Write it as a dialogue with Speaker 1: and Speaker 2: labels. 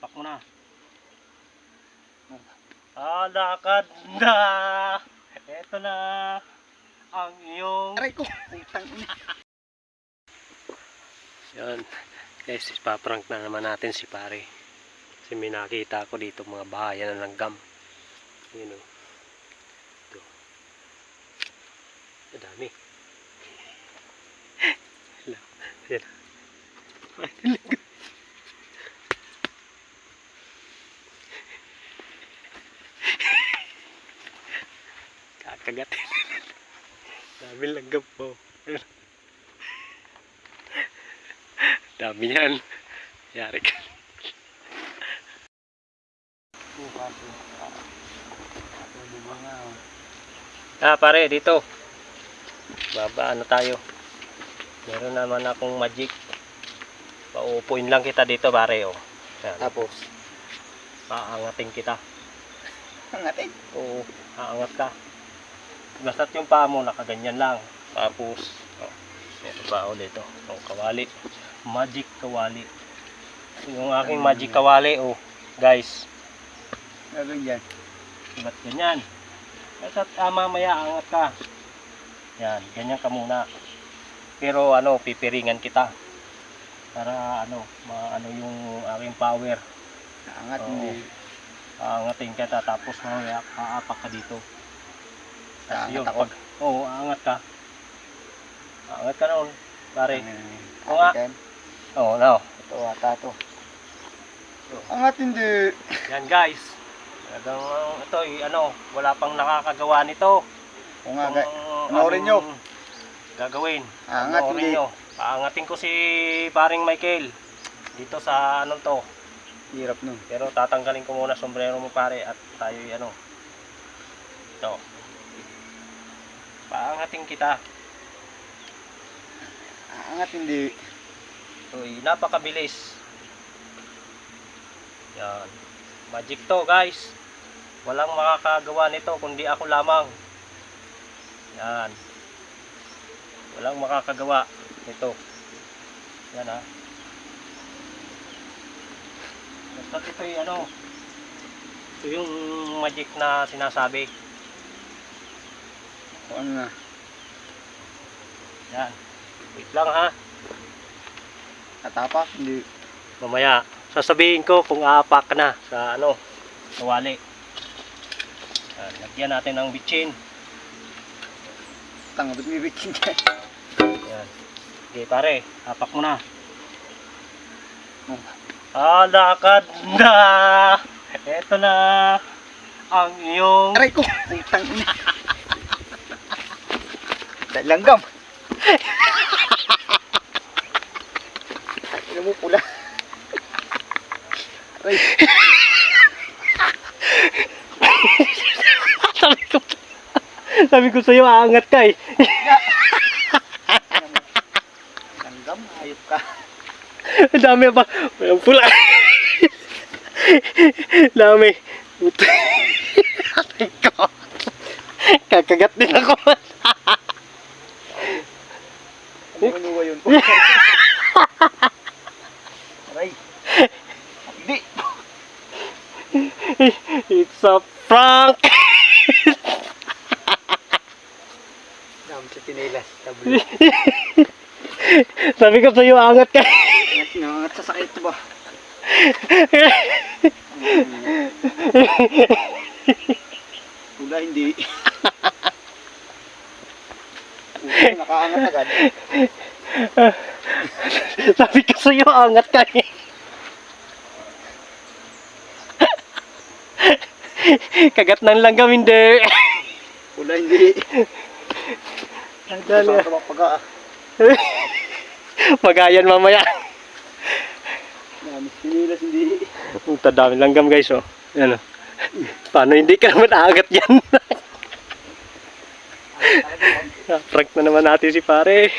Speaker 1: Pak mo na. Lakad na. Eto na ang iyong...
Speaker 2: Aray ko! Putang ina!
Speaker 1: Yan. Guys, ipaprank na naman natin si pare. Kasi may nakita ko dito mga bahayan ng langgam. Yun o. Ito. Madami. Yan. Kakagatin. Dami langgam po. Dami yan. Yari ka. Pare, dito. Baba, ano tayo. Meron naman akong magic. Paupuin lang kita dito, pare. Oh. Yan.
Speaker 2: Tapos?
Speaker 1: Paangatin kita.
Speaker 2: Angatin?
Speaker 1: Oo, aangat ka. Basta't yung paa mo, nakaganyan lang. Tapos, ito pa ulit ito. Yung kawali. Magic kawali. Yung aking magic kawali, guys.
Speaker 2: Gagawin dyan.
Speaker 1: Ba't ganyan? Basta't mamaya angat ka. Yan, ganyan ka muna. Pero pipiringan kita. Para maano yung aking power.
Speaker 2: Angat hindi.
Speaker 1: Aangatin kita tapos mamaya aapak ka dito.
Speaker 2: Aangat ako?
Speaker 1: Aangat ka. Aangat ka noon, pare. Oo
Speaker 2: Angat
Speaker 1: nga.
Speaker 2: yan.
Speaker 1: Oo, no.
Speaker 2: Ito ata to. Angat hindi.
Speaker 1: Yan guys. Talagang ito, wala pang nakakagawa nito.
Speaker 2: Oo nga,
Speaker 1: Kung
Speaker 2: panoorin nyo.
Speaker 1: Gagawin.
Speaker 2: Angat
Speaker 1: Panoorin
Speaker 2: hindi.
Speaker 1: nyo. Paangatin ko si paring Michael. Dito sa to.
Speaker 2: Hirap nun.
Speaker 1: Pero tatanggalin ko muna sombrero mo pare at tayo ito. Paangatin kita.
Speaker 2: Angat hindi.
Speaker 1: Uy, napakabilis. Yan. Magic to guys. Walang makakagawa nito kundi ako lamang. Yan. Walang makakagawa nito. Yan ha. Basta ito ito yung magic na sinasabi.
Speaker 2: O ano na.
Speaker 1: Yan. Wait lang ha.
Speaker 2: Natapak? Hindi.
Speaker 1: Mamaya sasabihin ko kung aapak na sa kawali. Yan. Lagyan natin ng bitchin.
Speaker 2: Tanga, ba't may bikin dyan?
Speaker 1: Yan. Okay pare, apak mo na.
Speaker 2: Oh.
Speaker 1: Lakad na. Eto na ang iyong...
Speaker 2: Aray ko! Putang ina! Dahil langgam! Ano mo pula? Aray!
Speaker 1: sabi ko sa'yo, aangat ka eh.
Speaker 2: Langgam, ayop ka.
Speaker 1: Ang dami pa. Walang pula. Dami. Aray ko. Kakagat din ako.
Speaker 2: Ano manuwa yun? Aray! Hindi!
Speaker 1: It's a prank.
Speaker 2: Dami sa tinilas. Tablo.
Speaker 1: Sabi ko sa'yo, aangat ka.
Speaker 2: Nangangat sa sakit ba? Pula hindi. Nakaangat agad.
Speaker 1: Sabi ko sa'yo, aangat ka eh. Kagat ng langgam hindi.
Speaker 2: Pula hindi.
Speaker 1: Dali.
Speaker 2: Masama pagka.
Speaker 1: Magayan mamaya.
Speaker 2: Dami sinilas hindi.
Speaker 1: Punta dami langgam guys Yan Paano hindi ka naman aangat yan? Prank na naman natin si pare.